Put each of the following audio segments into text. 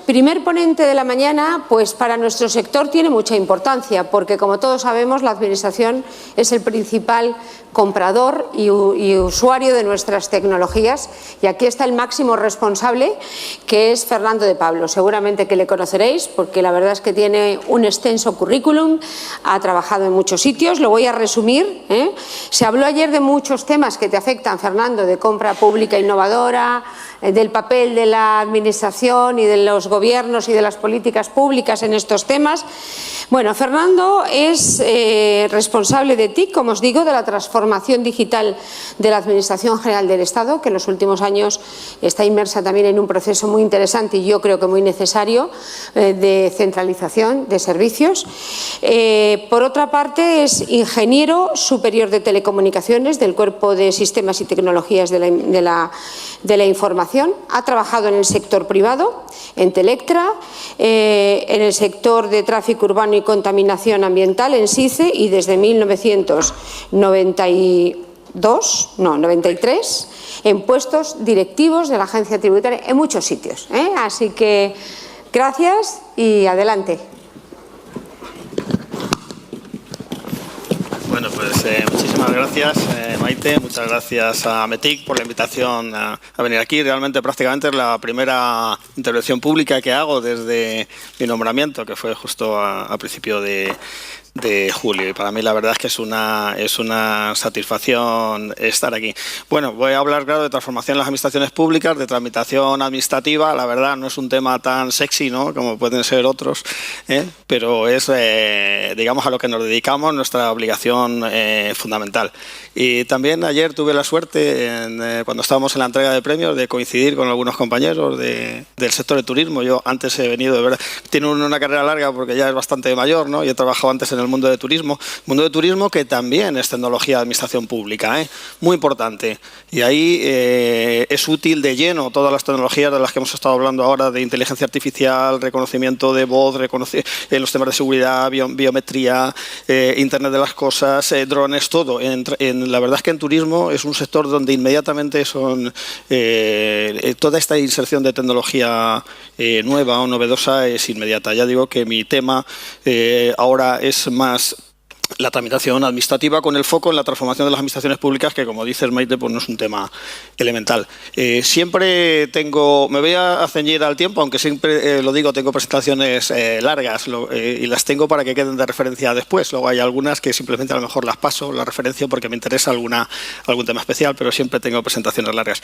Primer ponente de la mañana, pues para nuestro sector tiene mucha importancia, porque como todos sabemos, la Administración es el principal comprador y usuario de nuestras tecnologías, y aquí está el máximo responsable, que es Fernando de Pablo. Seguramente que le conoceréis, porque la verdad es que tiene un extenso currículum, ha trabajado en muchos sitios. Lo voy a resumir, ¿eh? Se habló ayer de muchos temas que te afectan, Fernando, de compra pública innovadora, del papel de la Administración y de los gobiernos y de las políticas públicas en estos temas. Bueno, Fernando es responsable de TIC, como os digo, de la transformación digital de la Administración General del Estado, que en los últimos años está inmersa también en un proceso muy interesante y yo creo que muy necesario de centralización de servicios. Por otra parte, es ingeniero superior de telecomunicaciones del Cuerpo de Sistemas y Tecnologías de la Información. Ha trabajado en el sector privado, en Telectra, en el sector de tráfico urbano y contaminación ambiental, en SICE, y desde 1993 en puestos directivos de la Agencia Tributaria en muchos sitios, ¿eh? Así que gracias y adelante. Bueno, pues muchísimas gracias, Maite. Muchas gracias a METIC por la invitación a venir aquí. Realmente, prácticamente es la primera intervención pública que hago desde mi nombramiento, que fue justo a principio de julio. Y para mí la verdad es que es una satisfacción estar aquí. Bueno, voy a hablar, claro, de transformación en las administraciones públicas, de tramitación administrativa. La verdad no es un tema tan sexy, ¿no?, como pueden ser otros, pero es, digamos, a lo que nos dedicamos, nuestra obligación fundamental. Y también ayer tuve la suerte, cuando estábamos en la entrega de premios, de coincidir con algunos compañeros del sector de turismo. Yo antes he venido, de verdad, tiene una carrera larga porque ya es bastante mayor, ¿no?, y he trabajado antes en el mundo de turismo que también es tecnología de administración pública, muy importante. Y ahí es útil de lleno todas las tecnologías de las que hemos estado hablando ahora, de inteligencia artificial, reconocimiento de voz, los temas de seguridad, biometría, Internet de las cosas, drones, todo. La verdad es que en turismo es un sector donde inmediatamente toda esta inserción de tecnología nueva o novedosa es inmediata. Ya digo que mi tema ahora es más la tramitación administrativa, con el foco en la transformación de las administraciones públicas, que, como dices, Maite, pues no es un tema elemental. Siempre me voy a ceñir al tiempo, aunque siempre lo digo, tengo presentaciones largas y las tengo para que queden de referencia después. Luego hay algunas que simplemente a lo mejor las paso, la referencio porque me interesa algún tema especial, pero siempre tengo presentaciones largas.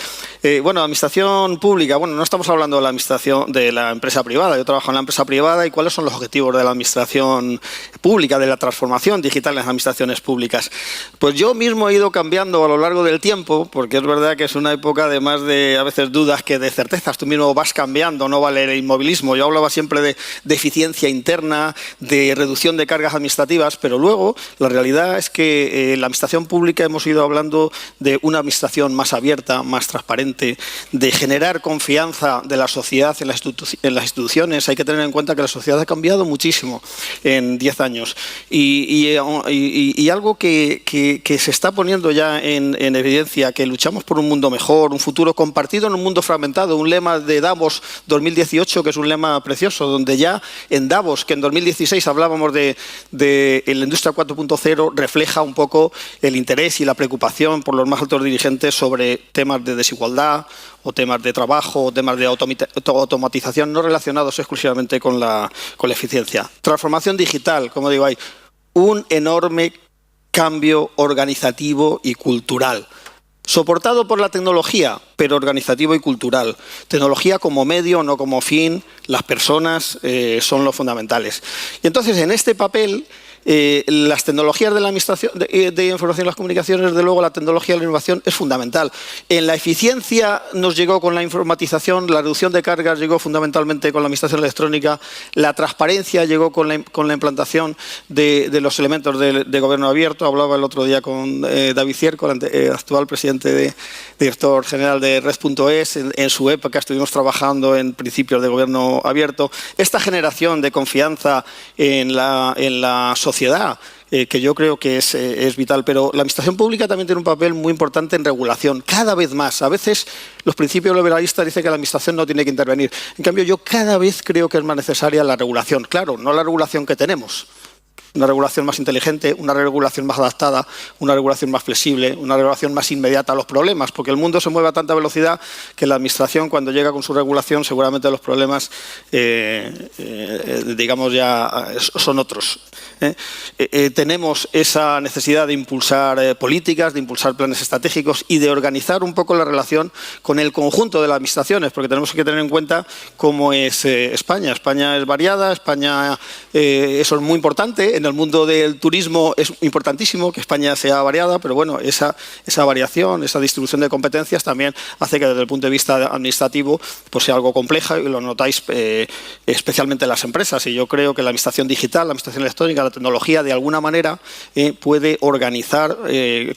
Bueno, administración pública. Bueno, no estamos hablando de la administración de la empresa privada. Yo trabajo en la empresa privada. ¿Y cuáles son los objetivos de la administración pública, de la transformación digital en las administraciones públicas? Pues yo mismo he ido cambiando a lo largo del tiempo, porque es verdad que es una época de más de, a veces, dudas que de certezas. Tú mismo vas cambiando, no vale el inmovilismo. Yo hablaba siempre de eficiencia interna, de reducción de cargas administrativas, pero luego la realidad es que en la administración pública hemos ido hablando de una administración más abierta, más transparente, de generar confianza de la sociedad en las instituciones. Hay que tener en cuenta que la sociedad ha cambiado muchísimo en 10 años y algo que se está poniendo ya en evidencia, que luchamos por un mundo mejor, un futuro compartido en un mundo fragmentado, un lema de Davos 2018 que es un lema precioso, donde ya en Davos, que en 2016 hablábamos de la industria 4.0, refleja un poco el interés y la preocupación por los más altos dirigentes sobre temas de desigualdad o temas de trabajo o temas de automatización no relacionados exclusivamente con la eficiencia. Transformación digital, como digo, hay un enorme cambio organizativo y cultural, soportado por la tecnología, pero organizativo y cultural. Tecnología como medio, no como fin. Las personas son los fundamentales. Y entonces, en este papel, las tecnologías de la administración de información y las comunicaciones, desde luego la tecnología de la innovación es fundamental. En la eficiencia nos llegó con la informatización, la reducción de cargas llegó fundamentalmente con la administración electrónica, la transparencia llegó con la implantación de los elementos de gobierno abierto. Hablaba el otro día con David Cierco, el actual director general de Red.es. En su época estuvimos trabajando en principios de gobierno abierto. Esta generación de confianza en la sociedad que yo creo que es vital. Pero la administración pública también tiene un papel muy importante en regulación, cada vez más. A veces los principios liberalistas dicen que la administración no tiene que intervenir. En cambio, yo cada vez creo que es más necesaria la regulación. Claro, no la regulación que tenemos. Una regulación más inteligente, una regulación más adaptada, una regulación más flexible, una regulación más inmediata a los problemas, porque el mundo se mueve a tanta velocidad que la administración, cuando llega con su regulación, seguramente los problemas, digamos, ya son otros. Tenemos esa necesidad de impulsar políticas, de impulsar planes estratégicos y de organizar un poco la relación con el conjunto de las administraciones, porque tenemos que tener en cuenta cómo es España. España es variada, España, eso es muy importante. En el mundo del turismo es importantísimo que España sea variada, pero bueno, esa variación, esa distribución de competencias también hace que desde el punto de vista administrativo pues sea algo compleja, y lo notáis especialmente en las empresas. Y yo creo que la administración digital, la administración electrónica, la tecnología, de alguna manera puede organizar,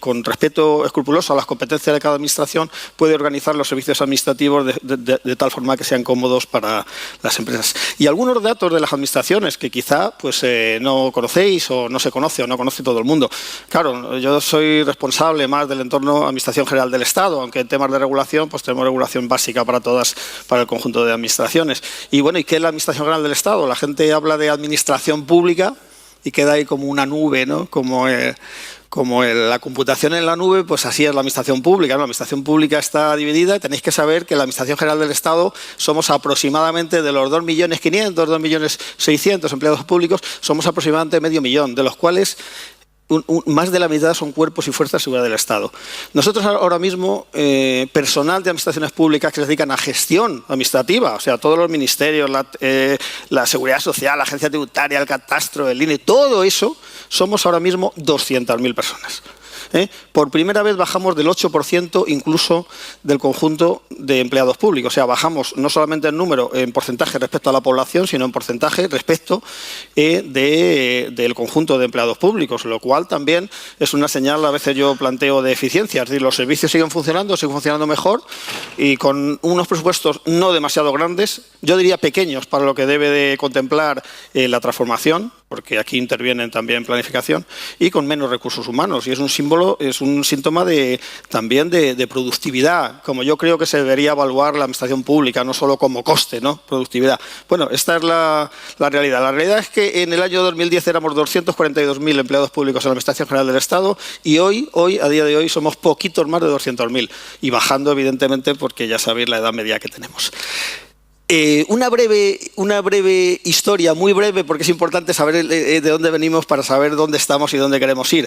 con respeto escrupuloso a las competencias de cada administración, puede organizar los servicios administrativos de tal forma que sean cómodos para las empresas. Y algunos datos de las administraciones que quizá pues no conocéis o no se conoce o no conoce todo el mundo. Claro, yo soy responsable más del entorno Administración General del Estado, aunque en temas de regulación pues tenemos regulación básica para todas, para el conjunto de administraciones. Y bueno, ¿y qué es la Administración General del Estado? La gente habla de administración pública y queda ahí como una nube, ¿no? Como la computación en la nube, pues así es la administración pública, ¿no? La administración pública está dividida y tenéis que saber que la Administración General del Estado somos aproximadamente, de los 2.500.000, 2.600.000 empleados públicos, somos aproximadamente 500.000, de los cuales más de la mitad son cuerpos y fuerzas de seguridad del Estado. Nosotros ahora mismo, personal de administraciones públicas que se dedican a gestión administrativa, o sea, todos los ministerios, la Seguridad Social, la Agencia Tributaria, el Catastro, el INE, todo eso, somos ahora mismo 200.000 personas. Por primera vez bajamos del 8% incluso del conjunto de empleados públicos. O sea, bajamos no solamente en número, en porcentaje respecto a la población, sino en porcentaje respecto del conjunto de empleados públicos, lo cual también es una señal, a veces yo planteo, de eficiencia. Es decir, los servicios siguen funcionando mejor y con unos presupuestos no demasiado grandes, yo diría pequeños para lo que debe de contemplar la transformación, porque aquí intervienen también planificación, y con menos recursos humanos. Y es un símbolo, es un síntoma también de productividad, como yo creo que se debería evaluar la administración pública, no solo como coste, ¿no? Productividad. Bueno, esta es la realidad. La realidad es que en el año 2010 éramos 242.000 empleados públicos en la Administración General del Estado y hoy, a día de hoy, somos poquitos más de 200.000 y bajando, evidentemente, porque ya sabéis la edad media que tenemos. Una breve historia, muy breve, porque es importante saber de dónde venimos para saber dónde estamos y dónde queremos ir.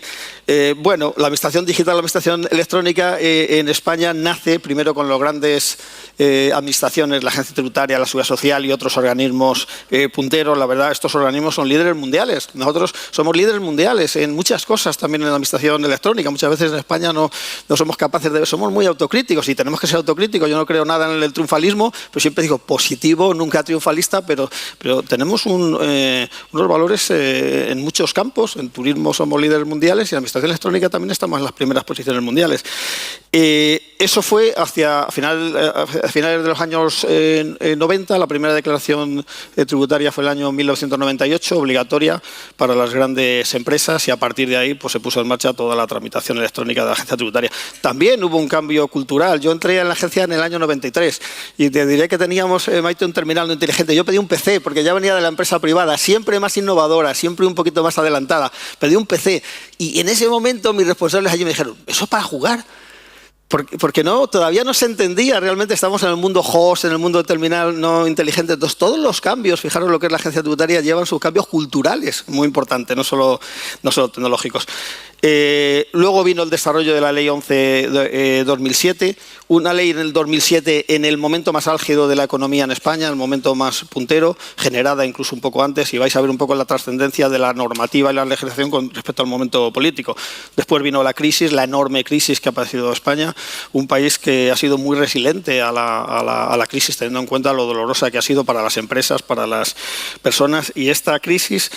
Bueno, la administración digital, la administración electrónica en España nace primero con las grandes administraciones, la Agencia Tributaria, la Seguridad Social y otros organismos punteros. La verdad, estos organismos son líderes mundiales. Nosotros somos líderes mundiales en muchas cosas, también en la administración electrónica. Muchas veces en España no somos capaces de... Somos muy autocríticos y tenemos que ser autocríticos. Yo no creo nada en el triunfalismo, pero siempre digo positivo, nunca triunfalista, pero tenemos unos valores en muchos campos. En turismo somos líderes mundiales y en administración electrónica también estamos en las primeras posiciones mundiales. Eso fue a finales de los años 90, la primera declaración tributaria fue el año 1998, obligatoria para las grandes empresas, y a partir de ahí pues, se puso en marcha toda la tramitación electrónica de la agencia tributaria. También hubo un cambio cultural. Yo entré en la agencia en el año 93 y te diré que teníamos, Maite, un terminal no inteligente. Yo pedí un PC porque ya venía de la empresa privada, siempre más innovadora, siempre un poquito más adelantada. Pedí un PC y en ese momento mis responsables allí me dijeron, ¿eso es para jugar? Porque no, todavía no se entendía, realmente estamos en el mundo host, en el mundo terminal no inteligente. Entonces, todos los cambios, fijaros lo que es la agencia tributaria, llevan sus cambios culturales, muy importantes, no solo tecnológicos. Luego vino el desarrollo de la Ley 11 2007, una ley en el 2007 en el momento más álgido de la economía en España, el momento más puntero, generada incluso un poco antes, y vais a ver un poco la trascendencia de la normativa y la legislación con respecto al momento político. Después vino la crisis, la enorme crisis que ha padecido España, un país que ha sido muy resiliente a la crisis, teniendo en cuenta lo dolorosa que ha sido para las empresas, para las personas, y esta crisis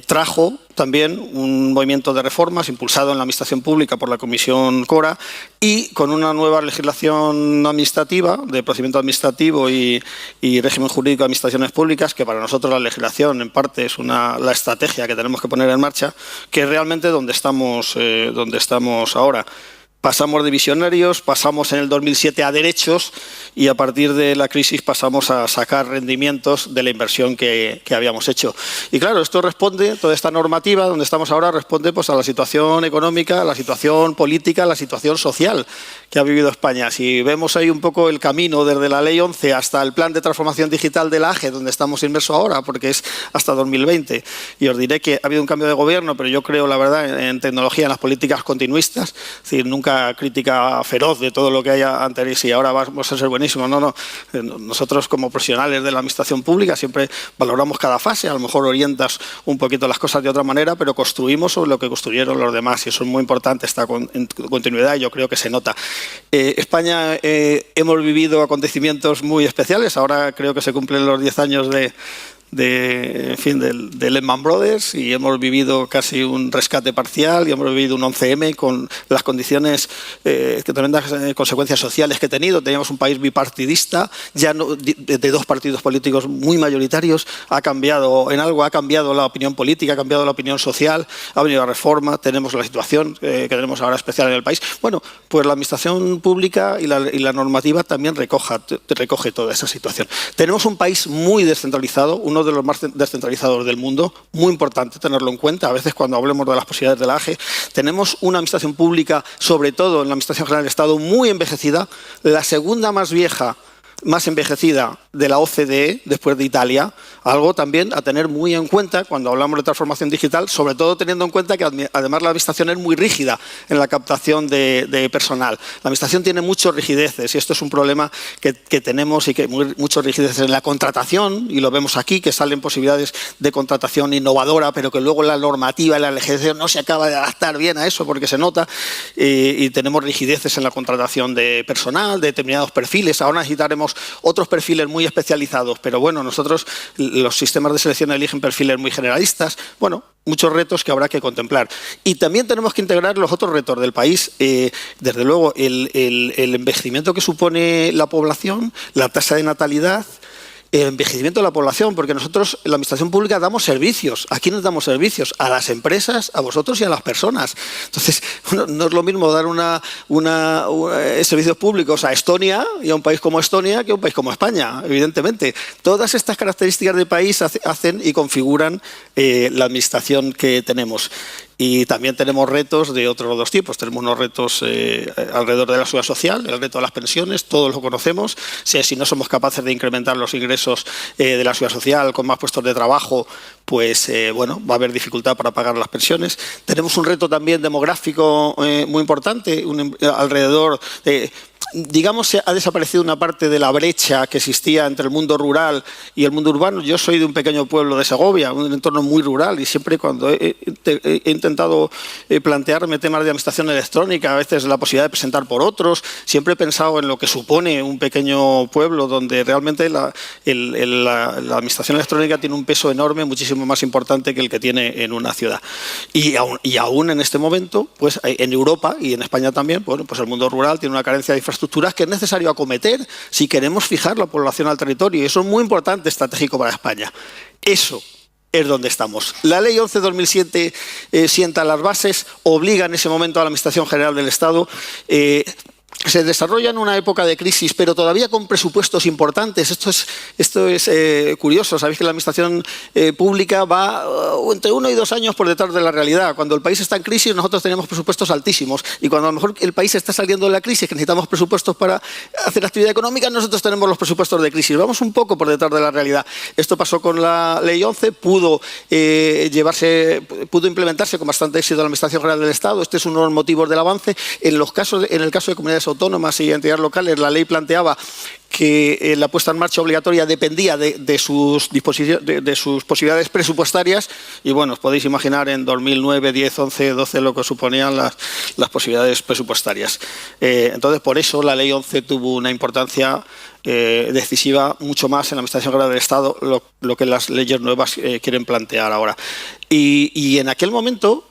trajo también un movimiento de reformas impulsado en la administración pública por la Comisión Cora y con una nueva legislación administrativa, de procedimiento administrativo y régimen jurídico de administraciones públicas, que para nosotros la legislación en parte es la estrategia que tenemos que poner en marcha, que es realmente donde estamos ahora. Pasamos de visionarios, pasamos en el 2007 a derechos y a partir de la crisis pasamos a sacar rendimientos de la inversión que habíamos hecho. Y claro, esto responde, toda esta normativa donde estamos ahora responde pues, a la situación económica, a la situación política, a la situación social que ha vivido España. Si vemos ahí un poco el camino desde la Ley 11 hasta el Plan de Transformación Digital de la AGE, donde estamos inmersos ahora, porque es hasta 2020, y os diré que ha habido un cambio de gobierno, pero yo creo, la verdad, en tecnología, en las políticas continuistas, es decir, nunca crítica feroz de todo lo que haya anterior y ahora vamos a ser buenísimos. No. Nosotros como profesionales de la administración pública siempre valoramos cada fase, a lo mejor orientas un poquito las cosas de otra manera, pero construimos sobre lo que construyeron los demás y eso es muy importante, esta continuidad y yo creo que se nota. España hemos vivido acontecimientos muy especiales, ahora creo que se cumplen los 10 años de Lehman Brothers y hemos vivido casi un rescate parcial y hemos vivido un 11M con las condiciones, tremendas consecuencias sociales que ha tenido. Teníamos un país bipartidista, ya no, de dos partidos políticos muy mayoritarios, ha cambiado la opinión política, ha cambiado la opinión social, ha venido la reforma, tenemos la situación que tenemos ahora especial en el país. Bueno, pues la administración pública y la normativa también recoge toda esa situación. Tenemos un país muy descentralizado, uno de los más descentralizados del mundo, muy importante tenerlo en cuenta. A veces cuando hablemos de las posibilidades de la AGE, tenemos una administración pública, sobre todo en la Administración General del Estado, muy envejecida, la segunda más vieja, más envejecida de la OCDE, después de Italia, algo también a tener muy en cuenta cuando hablamos de transformación digital, sobre todo teniendo en cuenta que además la administración es muy rígida en la captación de personal. La administración tiene muchas rigideces y esto es un problema que tenemos y que muchas rigideces en la contratación, y lo vemos aquí, que salen posibilidades de contratación innovadora, pero que luego la normativa y la legislación no se acaba de adaptar bien a eso porque se nota, y tenemos rigideces en la contratación de personal, de determinados perfiles. Ahora necesitaremos otros perfiles muy especializados, pero bueno, nosotros los sistemas de selección eligen perfiles muy generalistas. Bueno, muchos retos que habrá que contemplar. Y también tenemos que integrar los otros retos del país. Desde luego, el envejecimiento que supone la población, la tasa de natalidad, el envejecimiento de la población, porque nosotros en la administración pública damos servicios. ¿A quiénes damos servicios? A las empresas, a vosotros y a las personas. Entonces, no es lo mismo dar servicios públicos a Estonia y a un país como Estonia que a un país como España, evidentemente. Todas estas características del país hacen y configuran la administración que tenemos. Y también tenemos retos de otros dos tipos. Tenemos unos retos alrededor de la seguridad social, el reto de las pensiones, todos lo conocemos. Si no somos capaces de incrementar los ingresos de la seguridad social con más puestos de trabajo, pues bueno, va a haber dificultad para pagar las pensiones. Tenemos un reto también demográfico muy importante, alrededor de... Digamos, ha desaparecido una parte de la brecha que existía entre el mundo rural y el mundo urbano. Yo soy de un pequeño pueblo de Segovia, un entorno muy rural, y siempre cuando he intentado plantearme temas de administración electrónica, a veces la posibilidad de presentar por otros, siempre he pensado en lo que supone un pequeño pueblo donde realmente la administración electrónica tiene un peso enorme, muchísimo más importante que el que tiene en una ciudad. Y aún en este momento, pues en Europa y en España también, bueno, pues el mundo rural tiene una carencia de infraestructuras que es necesario acometer si queremos fijar la población al territorio, y eso es muy importante, estratégico para España. Eso es donde estamos. La Ley 11/2007 sienta las bases, obliga en ese momento a la Administración General del Estado. Se desarrolla en una época de crisis, pero todavía con presupuestos importantes. Esto es curioso. Sabéis que la administración pública va entre 1 y 2 años por detrás de la realidad. Cuando el país está en crisis, nosotros tenemos presupuestos altísimos. Y cuando a lo mejor el país está saliendo de la crisis, que necesitamos presupuestos para hacer actividad económica, nosotros tenemos los presupuestos de crisis. Vamos un poco por detrás de la realidad. Esto pasó con la Ley 11, pudo implementarse con bastante éxito en la Administración General del Estado. Este es uno de los motivos del avance. En el caso de comunidades autónomas y entidades locales, la ley planteaba que la puesta en marcha obligatoria dependía de sus posibilidades presupuestarias, y bueno, os podéis imaginar en 2009, 10, 11, 12 lo que suponían las posibilidades presupuestarias. Entonces, por eso la Ley 11 tuvo una importancia decisiva mucho más en la Administración General del Estado, lo que las leyes nuevas quieren plantear ahora. Y en aquel momento,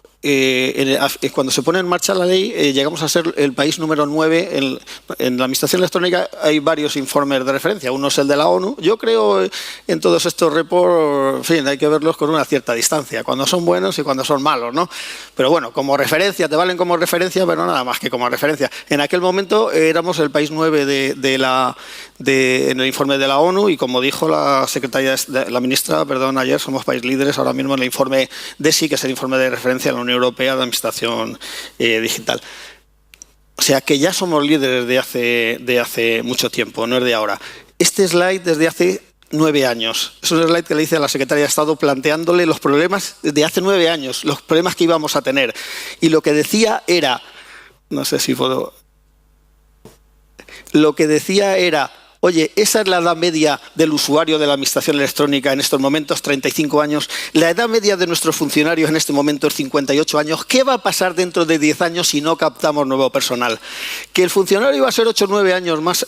cuando se pone en marcha la ley, llegamos a ser el país número 9. En la Administración Electrónica hay varios informes de referencia. Uno es el de la ONU. Yo creo en todos estos reports, en fin, hay que verlos con una cierta distancia, cuando son buenos y cuando son malos, ¿no? Pero bueno, como referencia, te valen como referencia, pero nada más que como referencia. En aquel momento éramos el país 9 en el informe de la ONU, y como dijo la ministra, ayer, somos país líderes ahora mismo en el informe DESI, que es el informe de referencia de la Unión Europea de Administración Digital. O sea que ya somos líderes de hace mucho tiempo, no es de ahora. Este slide desde hace 9 años. Es un slide que le hice a la Secretaria de Estado planteándole los problemas de hace 9 años, los problemas que íbamos a tener. Y lo que decía era, no sé si puedo... Lo que decía era, oye, esa es la edad media del usuario de la Administración Electrónica en estos momentos, 35 años. La edad media de nuestros funcionarios en este momento es 58 años. ¿Qué va a pasar dentro de 10 años si no captamos nuevo personal? Que el funcionario va a ser 8 o 9 años más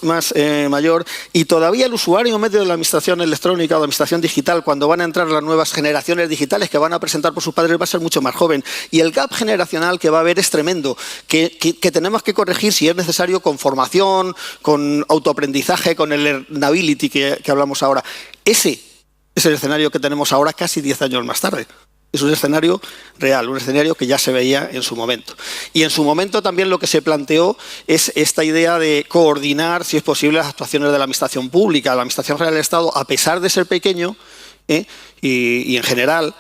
mayor, y todavía el usuario medio de la Administración Electrónica o la Administración Digital, cuando van a entrar las nuevas generaciones digitales que van a presentar por sus padres, va a ser mucho más joven. Y el gap generacional que va a haber es tremendo, que tenemos que corregir si es necesario con formación, con autoaprendizaje, con el learnability que hablamos ahora. Ese es el escenario que tenemos ahora, casi 10 años más tarde. Es un escenario real, un escenario que ya se veía en su momento. Y en su momento también lo que se planteó es esta idea de coordinar, si es posible, las actuaciones de la Administración Pública. La Administración General del Estado, a pesar de ser pequeño, y en general,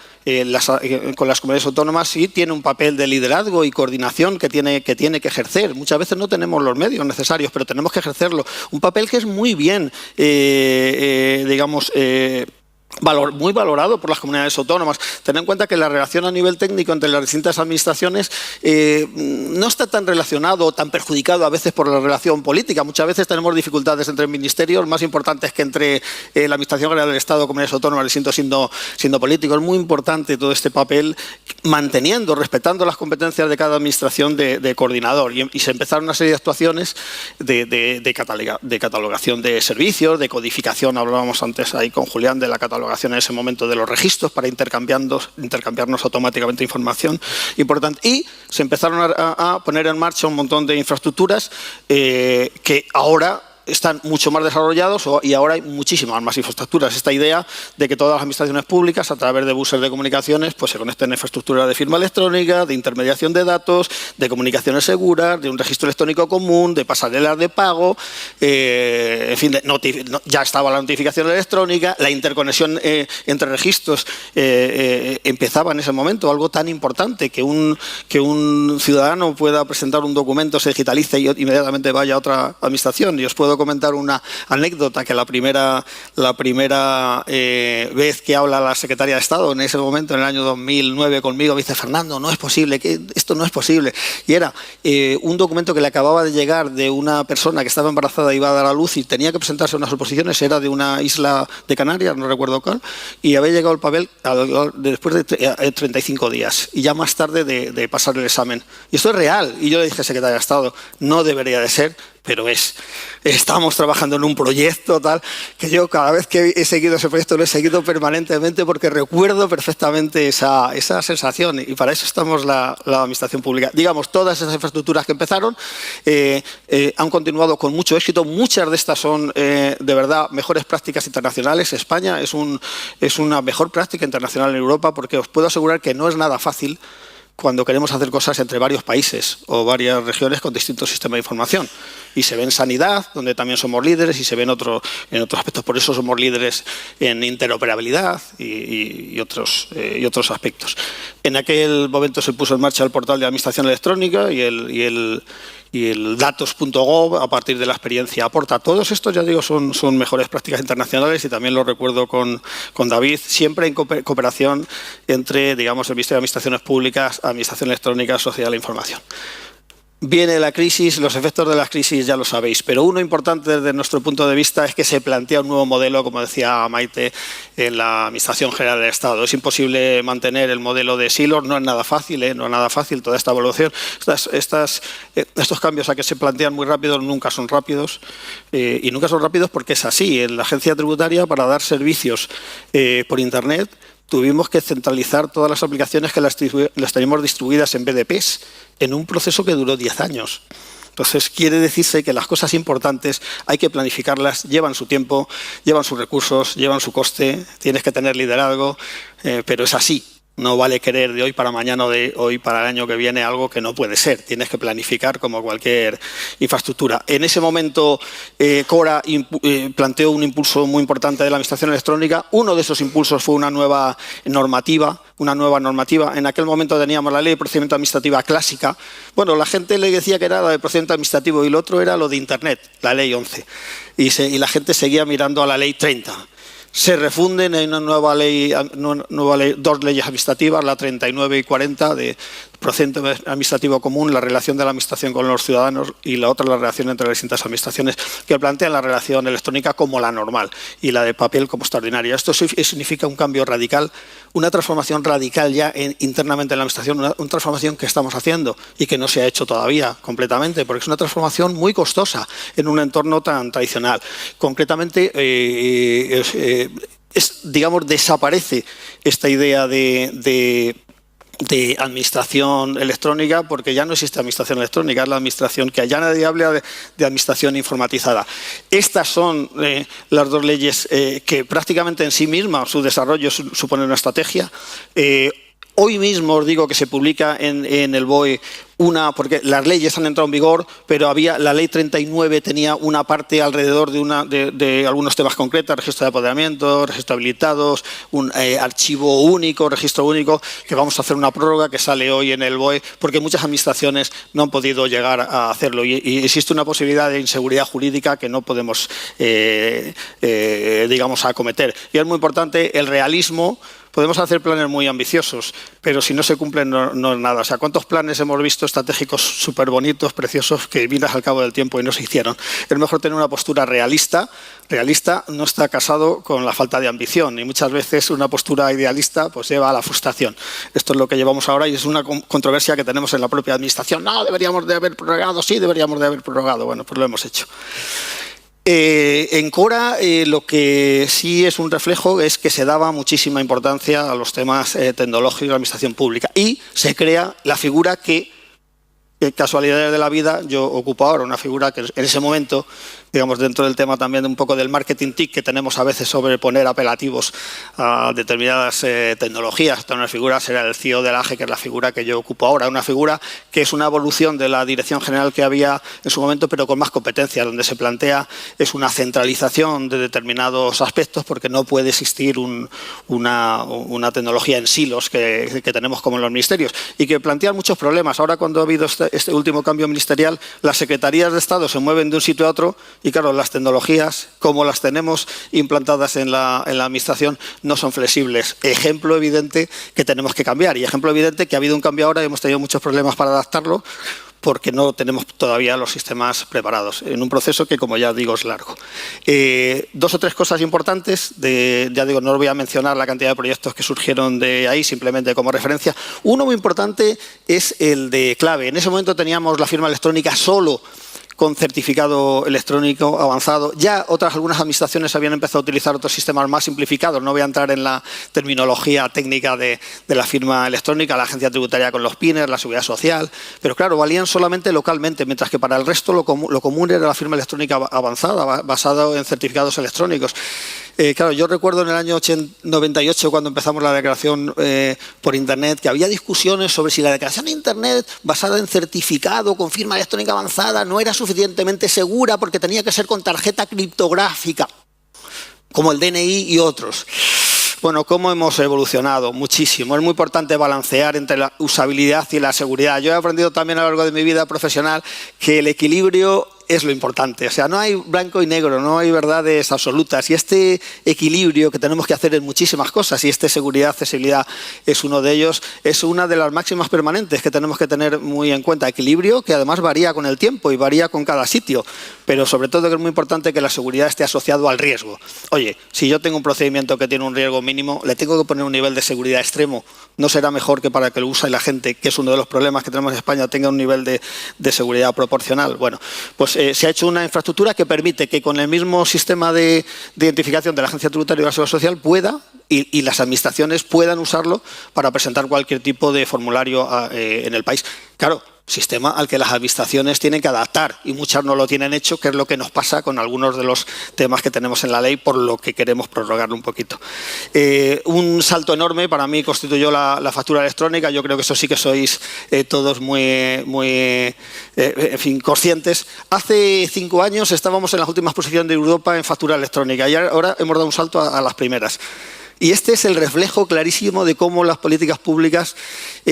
con las comunidades autónomas sí tiene un papel de liderazgo y coordinación que tiene que ejercer. Muchas veces no tenemos los medios necesarios, pero tenemos que ejercerlo. Un papel que es muy bien, muy valorado por las comunidades autónomas. Ten en cuenta que la relación a nivel técnico entre las distintas administraciones no está tan relacionado o tan perjudicado a veces por la relación política. Muchas veces tenemos dificultades entre ministerios más importantes que entre la Administración General del Estado, comunidades autónomas, siendo político. Es muy importante todo este papel, respetando las competencias de cada administración de coordinador. Y se empezaron una serie de actuaciones de catalogación de servicios, de codificación. Hablábamos antes ahí con Julián de la catalogación en ese momento de los registros para intercambiarnos automáticamente información importante, y se empezaron a poner en marcha un montón de infraestructuras que ahora están mucho más desarrollados, y ahora hay muchísimas más infraestructuras. Esta idea de que todas las administraciones públicas, a través de buses de comunicaciones, pues se conecten a infraestructuras de firma electrónica, de intermediación de datos, de comunicaciones seguras, de un registro electrónico común, de pasarelas de pago, en fin, ya estaba la notificación electrónica, la interconexión entre registros empezaba en ese momento, algo tan importante, que un ciudadano pueda presentar un documento, se digitalice y inmediatamente vaya a otra administración. Y os puedo comentar una anécdota, que la primera vez que habla la Secretaria de Estado en ese momento, en el año 2009, conmigo, me dice: Fernando, no es posible, esto no es posible. Y era un documento que le acababa de llegar de una persona que estaba embarazada y iba a dar a luz y tenía que presentarse a unas oposiciones, era de una isla de Canarias, no recuerdo cuál, y había llegado el papel después de 35 días, y ya más tarde de pasar el examen. Y esto es real. Y yo le dije, Secretaria de Estado, no debería de ser, pero estamos trabajando en un proyecto tal, que yo cada vez que he seguido ese proyecto lo he seguido permanentemente, porque recuerdo perfectamente esa sensación, y para eso estamos la Administración Pública. Digamos, todas esas infraestructuras que empezaron han continuado con mucho éxito. Muchas de estas son de verdad mejores prácticas internacionales. España es una mejor práctica internacional en Europa, porque os puedo asegurar que no es nada fácil cuando queremos hacer cosas entre varios países o varias regiones con distintos sistemas de información. Y se ve en sanidad, donde también somos líderes, y se ve en otros aspectos. Por eso somos líderes en interoperabilidad y otros aspectos. En aquel momento se puso en marcha el portal de Administración Electrónica y el datos.gov, a partir de la experiencia Aporta. Todos estos, ya digo, son mejores prácticas internacionales, y también lo recuerdo con David, siempre en cooperación entre, digamos, el Ministerio de Administraciones Públicas, Administración Electrónica, Sociedad de la Información. Viene la crisis, los efectos de la crisis ya lo sabéis, pero uno importante desde nuestro punto de vista es que se plantea un nuevo modelo, como decía Maite, en la Administración General del Estado. Es imposible mantener el modelo de silos, no es nada fácil, no es nada fácil toda esta evolución. Estos cambios a que se plantean muy rápidos nunca son rápidos, y nunca son rápidos porque es así. En la agencia tributaria, para dar servicios por Internet, tuvimos que centralizar todas las aplicaciones que las teníamos distribuidas en BDPs, en un proceso que duró 10 años. Entonces, quiere decirse que las cosas importantes hay que planificarlas, llevan su tiempo, llevan sus recursos, llevan su coste, tienes que tener liderazgo, pero es así. No vale querer de hoy para mañana o de hoy para el año que viene algo que no puede ser. Tienes que planificar como cualquier infraestructura. En ese momento, Cora planteó un impulso muy importante de la administración electrónica. Uno de esos impulsos fue una nueva normativa. En aquel momento teníamos la ley de procedimiento administrativo clásica. Bueno, la gente le decía que era la de procedimiento administrativo y lo otro era lo de Internet, la ley 11. Y la gente seguía mirando a la ley 30. Se refunden en una nueva ley, dos leyes administrativas, la 39 y 40 de procedimiento administrativo común, la relación de la administración con los ciudadanos, y la otra la relación entre las distintas administraciones, que plantean la relación electrónica como la normal y la de papel como extraordinaria. Esto significa un cambio radical, una transformación radical ya internamente en la administración, una transformación que estamos haciendo y que no se ha hecho todavía completamente, porque es una transformación muy costosa en un entorno tan tradicional. Concretamente, digamos, desaparece esta idea de administración electrónica, porque ya no existe administración electrónica, es la administración que ya nadie habla de administración informatizada. Estas son las dos leyes que prácticamente en sí mismas su desarrollo supone una estrategia. Hoy mismo os digo que se publica en el BOE porque las leyes han entrado en vigor, pero la ley 39 tenía una parte alrededor de algunos temas concretos, registro de apoderamiento, registro de habilitados, un archivo único, registro único, que vamos a hacer una prórroga que sale hoy en el BOE, porque muchas administraciones no han podido llegar a hacerlo y existe una posibilidad de inseguridad jurídica que no podemos, digamos, acometer. Y es muy importante el realismo. Podemos hacer planes muy ambiciosos, pero si no se cumplen no es nada. O sea, ¿cuántos planes hemos visto estratégicos súper bonitos, preciosos, que miras al cabo del tiempo y no se hicieron? Es mejor tener una postura realista. Realista no está casado con la falta de ambición y muchas veces una postura idealista pues lleva a la frustración. Esto es lo que llevamos ahora y es una controversia que tenemos en la propia administración. No, deberíamos de haber prorrogado, sí, deberíamos de haber prorrogado. Bueno, pues lo hemos hecho. En Cora lo que sí es un reflejo es que se daba muchísima importancia a los temas tecnológicos de la administración pública y se crea la figura que, casualidades de la vida, yo ocupo ahora, una figura que en ese momento, digamos, dentro del tema también de un poco del marketing TIC que tenemos a veces sobre poner apelativos a determinadas tecnologías. Esta una figura será el CEO de la AGE, que es la figura que yo ocupo ahora, una figura que es una evolución de la dirección general que había en su momento, pero con más competencia, donde se plantea es una centralización de determinados aspectos, porque no puede existir una tecnología en silos que tenemos como en los ministerios y que plantean muchos problemas. Ahora, cuando ha habido este último cambio ministerial, las secretarías de Estado se mueven de un sitio a otro y, claro, las tecnologías, como las tenemos implantadas en la administración, no son flexibles. Ejemplo evidente que tenemos que cambiar y ejemplo evidente que ha habido un cambio ahora y hemos tenido muchos problemas para adaptarlo porque no tenemos todavía los sistemas preparados, en un proceso que, como ya digo, es largo. Dos o tres cosas importantes, ya digo, no os voy a mencionar la cantidad de proyectos que surgieron de ahí, simplemente como referencia. Uno muy importante es el de clave. En ese momento teníamos la firma electrónica solo con certificado electrónico avanzado. Ya algunas administraciones habían empezado a utilizar otros sistemas más simplificados. No voy a entrar en la terminología técnica de la firma electrónica, la agencia tributaria con los PINER, la seguridad social, pero claro, valían solamente localmente, mientras que para el resto lo común era la firma electrónica avanzada, basada en certificados electrónicos. Claro, yo recuerdo en el año 98, cuando empezamos la declaración por Internet, que había discusiones sobre si la declaración de Internet basada en certificado con firma electrónica avanzada no era suficientemente segura porque tenía que ser con tarjeta criptográfica, como el DNI y otros. Bueno, ¿cómo hemos evolucionado? Muchísimo. Es muy importante balancear entre la usabilidad y la seguridad. Yo he aprendido también a lo largo de mi vida profesional que el equilibrio es lo importante. O sea, no hay blanco y negro, no hay verdades absolutas. Y este equilibrio que tenemos que hacer en muchísimas cosas, y seguridad, accesibilidad es uno de ellos, es una de las máximas permanentes que tenemos que tener muy en cuenta. Equilibrio que además varía con el tiempo y varía con cada sitio, pero sobre todo que es muy importante que la seguridad esté asociado al riesgo. Oye, si yo tengo un procedimiento que tiene un riesgo mínimo, le tengo que poner un nivel de seguridad extremo. ¿No será mejor que para que lo use la gente, que es uno de los problemas que tenemos en España, tenga un nivel de seguridad proporcional? Bueno, pues se ha hecho una infraestructura que permite que con el mismo sistema de identificación de la Agencia Tributaria y la Seguridad Social pueda, y las administraciones puedan usarlo para presentar cualquier tipo de formulario en el país. Claro, sistema al que las administraciones tienen que adaptar y muchas no lo tienen hecho, que es lo que nos pasa con algunos de los temas que tenemos en la ley, por lo que queremos prorrogarlo un poquito. Un salto enorme para mí constituyó la factura electrónica. Yo creo que eso sí que sois todos muy en fin, conscientes. Hace 5 años estábamos en las últimas posiciones de Europa en factura electrónica y ahora hemos dado un salto a las primeras. Y este es el reflejo clarísimo de cómo las políticas públicas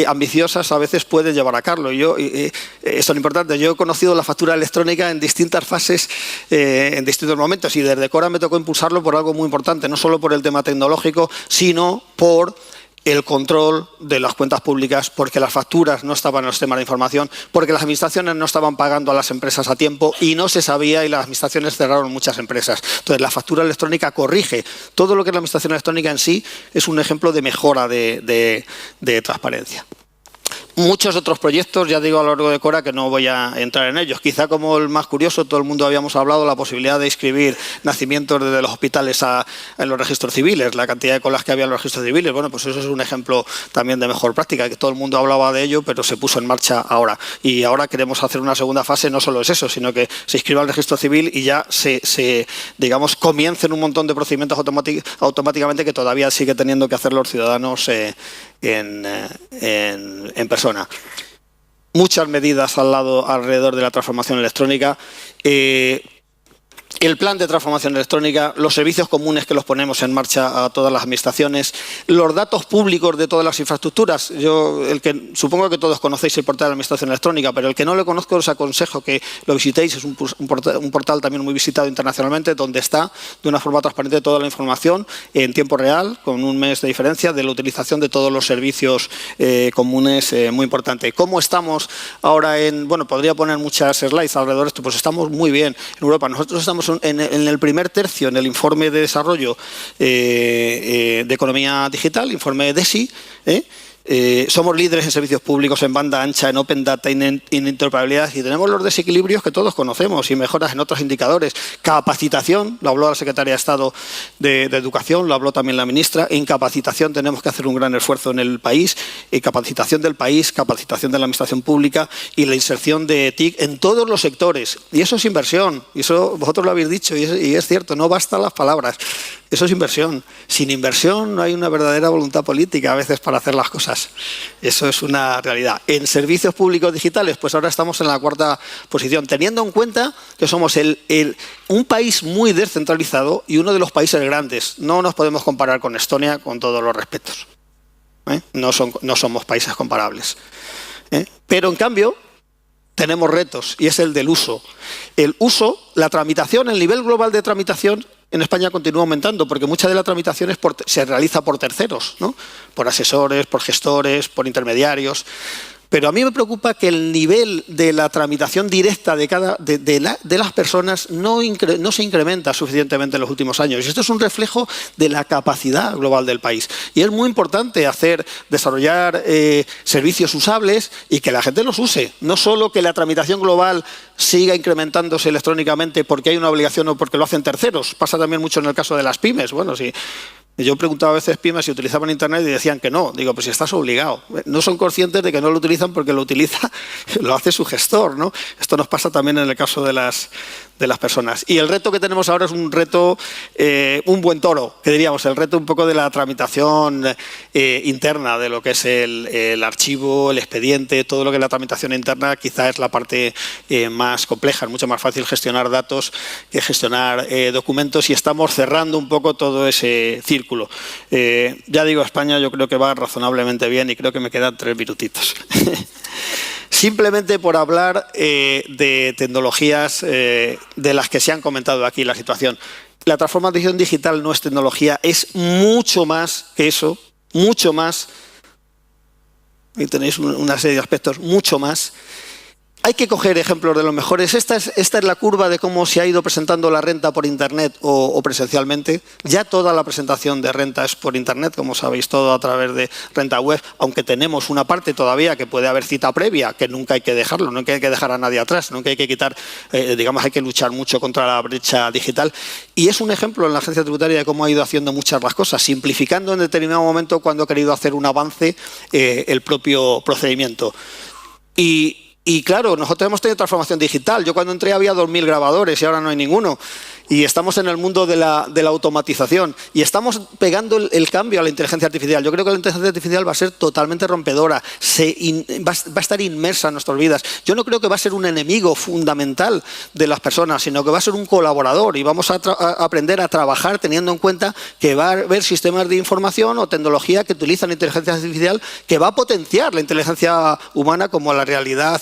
ambiciosas a veces pueden llevar a cabo. Eso es lo importante. Yo he conocido la factura electrónica en distintas fases, en distintos momentos, y desde Cora me tocó impulsarlo por algo muy importante, no solo por el tema tecnológico, sino por el control de las cuentas públicas, porque las facturas no estaban en los sistemas de información, porque las administraciones no estaban pagando a las empresas a tiempo y no se sabía, y las administraciones cerraron muchas empresas. Entonces, la factura electrónica corrige todo lo que es la administración electrónica en sí, es un ejemplo de mejora de transparencia. Muchos otros proyectos, ya digo, a lo largo de Cora, que no voy a entrar en ellos. Quizá como el más curioso, todo el mundo habíamos hablado, la posibilidad de inscribir nacimientos desde los hospitales en los registros civiles, la cantidad de colas que había en los registros civiles. Bueno, pues eso es un ejemplo también de mejor práctica, que todo el mundo hablaba de ello, pero se puso en marcha ahora. Y ahora queremos hacer una segunda fase, no solo es eso, sino que se inscriba al registro civil y ya digamos, comiencen un montón de procedimientos automáticamente que todavía sigue teniendo que hacer los ciudadanos en persona. Muchas medidas alrededor de la transformación electrónica. El plan de transformación electrónica, los servicios comunes que los ponemos en marcha a todas las administraciones, los datos públicos de todas las infraestructuras. Supongo que todos conocéis el portal de la administración electrónica, pero el que no lo conozco os aconsejo que lo visitéis. Es un portal también muy visitado internacionalmente, donde está de una forma transparente toda la información en tiempo real, con un mes de diferencia, de la utilización de todos los servicios comunes, muy importante. ¿Cómo estamos ahora bueno, podría poner muchas slides alrededor de esto, pues estamos muy bien en Europa. Nosotros estamos en el primer tercio en el informe de desarrollo de economía digital, informe DESI. Somos líderes en servicios públicos, en banda ancha, en open data, en interoperabilidad, y tenemos los desequilibrios que todos conocemos y mejoras en otros indicadores. Capacitación, lo habló la Secretaria de Estado de Educación, lo habló también la ministra. En capacitación tenemos que hacer un gran esfuerzo en el país, capacitación del país, capacitación de la administración pública y la inserción de TIC en todos los sectores. Y eso es inversión, y eso vosotros lo habéis dicho, y es cierto, no bastan las palabras. Eso es inversión. Sin inversión no hay una verdadera voluntad política a veces para hacer las cosas. Eso es una realidad. En servicios públicos digitales, pues ahora estamos en la 4ª posición, teniendo en cuenta que somos un país muy descentralizado y uno de los países grandes. No nos podemos comparar con Estonia, con todos los respetos. No somos países comparables. Pero en cambio tenemos retos, y es el del uso. El uso, la tramitación, el nivel global de tramitación en España continúa aumentando, porque mucha de la tramitación se realiza por terceros, ¿no? Por asesores, por gestores, por intermediarios. Pero a mí me preocupa que el nivel de la tramitación directa de las personas no se incrementa suficientemente en los últimos años. Y esto es un reflejo de la capacidad global del país. Y es muy importante desarrollar servicios usables y que la gente los use. No solo que la tramitación global siga incrementándose electrónicamente porque hay una obligación o porque lo hacen terceros. Pasa también mucho en el caso de las pymes. Bueno, sí. Yo preguntaba a veces pymes si utilizaban Internet y decían que no. Digo, pues si estás obligado. No son conscientes de que no lo utilizan porque lo hace su gestor, ¿no? Esto nos pasa también en el caso de las personas. Y el reto que tenemos ahora es un reto, un buen toro, que diríamos, el reto un poco de la tramitación interna de lo que es el archivo, el expediente, todo lo que es la tramitación interna, quizá es la parte más compleja. Es mucho más fácil gestionar datos que gestionar documentos, y estamos cerrando un poco todo ese círculo. Ya digo, España yo creo que va razonablemente bien y creo que me quedan 3 minutitos. simplemente por hablar de tecnologías de las que se han comentado aquí la situación. La transformación digital no es tecnología, es mucho más que eso, mucho más. Y tenéis una serie de aspectos, mucho más. Hay que coger ejemplos de los mejores. Esta es la curva de cómo se ha ido presentando la renta por Internet o presencialmente. Ya toda la presentación de renta es por Internet, como sabéis, todo a través de renta web, aunque tenemos una parte todavía que puede haber cita previa, que nunca hay que dejarlo, nunca hay que dejar a nadie atrás, nunca hay que quitar, digamos, hay que luchar mucho contra la brecha digital. Y es un ejemplo en la agencia tributaria de cómo ha ido haciendo muchas las cosas, simplificando en determinado momento cuando ha querido hacer un avance el propio procedimiento. Y claro, nosotros hemos tenido transformación digital. Yo cuando entré había 2.000 grabadores y ahora no hay ninguno. Y estamos en el mundo de la automatización. Y estamos pegando el cambio a la inteligencia artificial. Yo creo que la inteligencia artificial va a ser totalmente rompedora. Va a estar inmersa en nuestras vidas. Yo no creo que va a ser un enemigo fundamental de las personas, sino que va a ser un colaborador. Y vamos a aprender a trabajar teniendo en cuenta que va a haber sistemas de información o tecnología que utilizan la inteligencia artificial que va a potenciar la inteligencia humana, como la realidad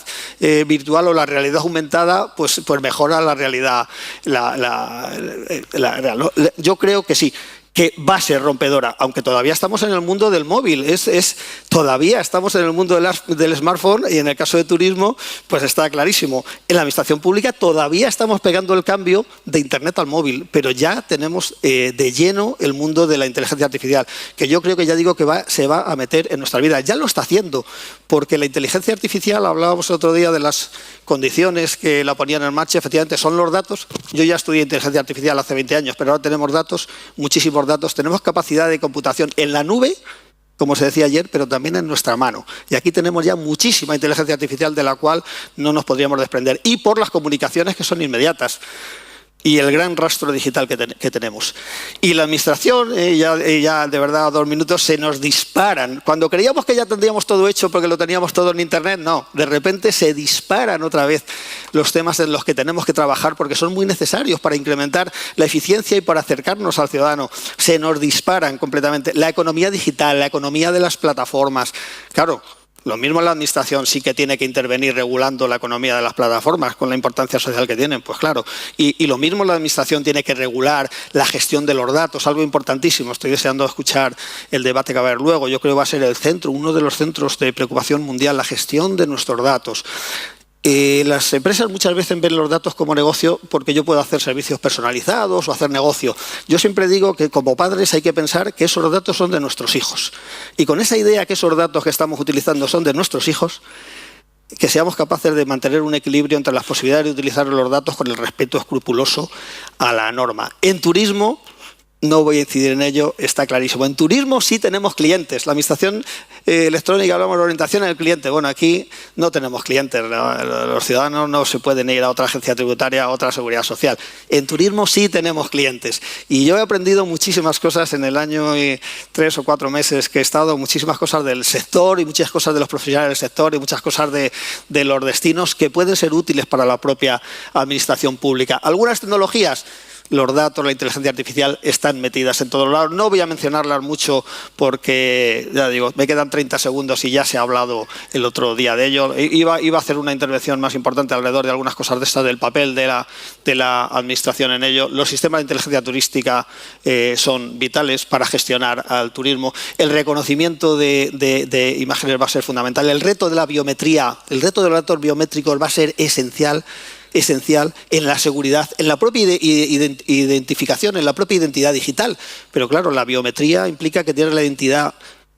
virtual o la realidad aumentada, pues mejora la realidad real. Yo creo que sí, que va a ser rompedora, aunque todavía estamos en el mundo del móvil, todavía estamos en el mundo del smartphone, y en el caso de turismo pues está clarísimo. En la administración pública todavía estamos pegando el cambio de Internet al móvil, pero ya tenemos de lleno el mundo de la inteligencia artificial, que yo creo que ya digo que se va a meter en nuestra vida. Ya lo está haciendo, porque la inteligencia artificial, hablábamos el otro día de las condiciones que la ponían en marcha, efectivamente son los datos. Yo ya estudié inteligencia artificial hace 20 años, pero ahora tenemos datos, muchísimos datos, tenemos capacidad de computación en la nube, como se decía ayer, pero también en nuestra mano. Y aquí tenemos ya muchísima inteligencia artificial de la cual no nos podríamos desprender. Y por las comunicaciones que son inmediatas. Y el gran rastro digital que tenemos. Y la administración, ya de verdad a 2 minutos, se nos disparan. Cuando creíamos que ya tendríamos todo hecho porque lo teníamos todo en Internet, no. De repente se disparan otra vez los temas en los que tenemos que trabajar porque son muy necesarios para incrementar la eficiencia y para acercarnos al ciudadano. Se nos disparan completamente. La economía digital, la economía de las plataformas. Claro. Lo mismo la administración sí que tiene que intervenir regulando la economía de las plataformas con la importancia social que tienen, pues claro. Y lo mismo la administración tiene que regular la gestión de los datos, algo importantísimo. Estoy deseando escuchar el debate que va a haber luego. Yo creo que va a ser el centro, uno de los centros de preocupación mundial, la gestión de nuestros datos. Las empresas muchas veces ven los datos como negocio porque yo puedo hacer servicios personalizados o hacer negocio. Yo siempre digo que como padres hay que pensar que esos datos son de nuestros hijos. Y con esa idea que esos datos que estamos utilizando son de nuestros hijos, que seamos capaces de mantener un equilibrio entre las posibilidades de utilizar los datos con el respeto escrupuloso a la norma. En turismo, no voy a incidir en ello, está clarísimo. En turismo sí tenemos clientes. La administración electrónica, hablamos de orientación en el cliente. Bueno, aquí no tenemos clientes. Los ciudadanos no se pueden ir a otra agencia tributaria, a otra seguridad social. En turismo sí tenemos clientes. Y yo he aprendido muchísimas cosas en el año y 3 o 4 meses que he estado, muchísimas cosas del sector y muchas cosas de los profesionales del sector y muchas cosas de los destinos que pueden ser útiles para la propia administración pública. Algunas tecnologías, los datos, la inteligencia artificial están metidas en todos lados. No voy a mencionarlas mucho porque, ya digo, me quedan 30 segundos y ya se ha hablado el otro día de ello. Iba a hacer una intervención más importante alrededor de algunas cosas de estas, del papel de la administración en ello. Los sistemas de inteligencia turística son vitales para gestionar al turismo. El reconocimiento de imágenes va a ser fundamental. El reto de la biometría, el reto de los datos biométricos va a ser esencial en la seguridad, en la propia identificación, en la propia identidad digital. Pero claro, la biometría implica que tienes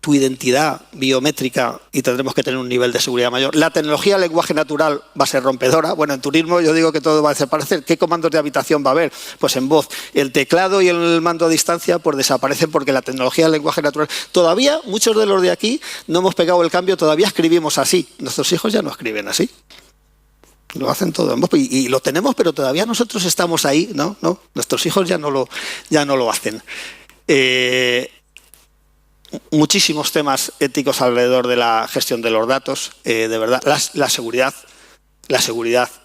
tu identidad biométrica y tendremos que tener un nivel de seguridad mayor. La tecnología del lenguaje natural va a ser rompedora. Bueno, en turismo yo digo que todo va a desaparecer. ¿Qué comandos de habitación va a haber? Pues en voz. El teclado y el mando a distancia pues desaparecen porque la tecnología del lenguaje natural. Todavía muchos de los de aquí no hemos pegado el cambio, todavía escribimos así. Nuestros hijos ya no escriben así. Lo hacen todo y lo tenemos, pero todavía nosotros estamos ahí, ¿no? Nuestros hijos ya no lo hacen. Muchísimos temas éticos alrededor de la gestión de los datos, de verdad. La seguridad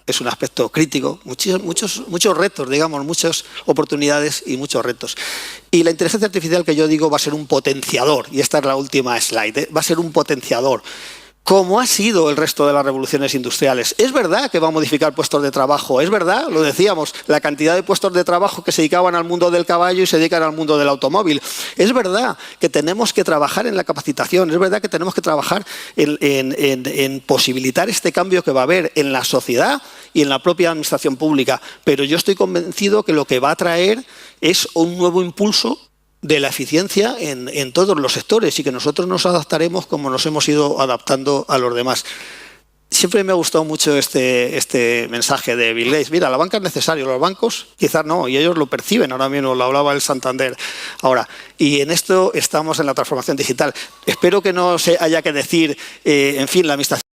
es un aspecto crítico, muchos retos, digamos, muchas oportunidades y muchos retos. Y la inteligencia artificial, que yo digo, va a ser un potenciador, y esta es la última slide, va a ser un potenciador. como ha sido el resto de las revoluciones industriales. Es verdad que va a modificar puestos de trabajo, es verdad, lo decíamos, la cantidad de puestos de trabajo que se dedicaban al mundo del caballo y se dedican al mundo del automóvil. Es verdad que tenemos que trabajar en la capacitación, es verdad que tenemos que trabajar en posibilitar este cambio que va a haber en la sociedad y en la propia administración pública, pero yo estoy convencido que lo que va a traer es un nuevo impulso de la eficiencia en todos los sectores y que nosotros nos adaptaremos como nos hemos ido adaptando a los demás. Siempre me ha gustado mucho este mensaje de Bill Gates. Mira, la banca es necesaria, los bancos quizás no, y ellos lo perciben ahora mismo, lo hablaba el Santander. Ahora, y en esto estamos en la transformación digital. Espero que no se haya que decir, en fin, la administración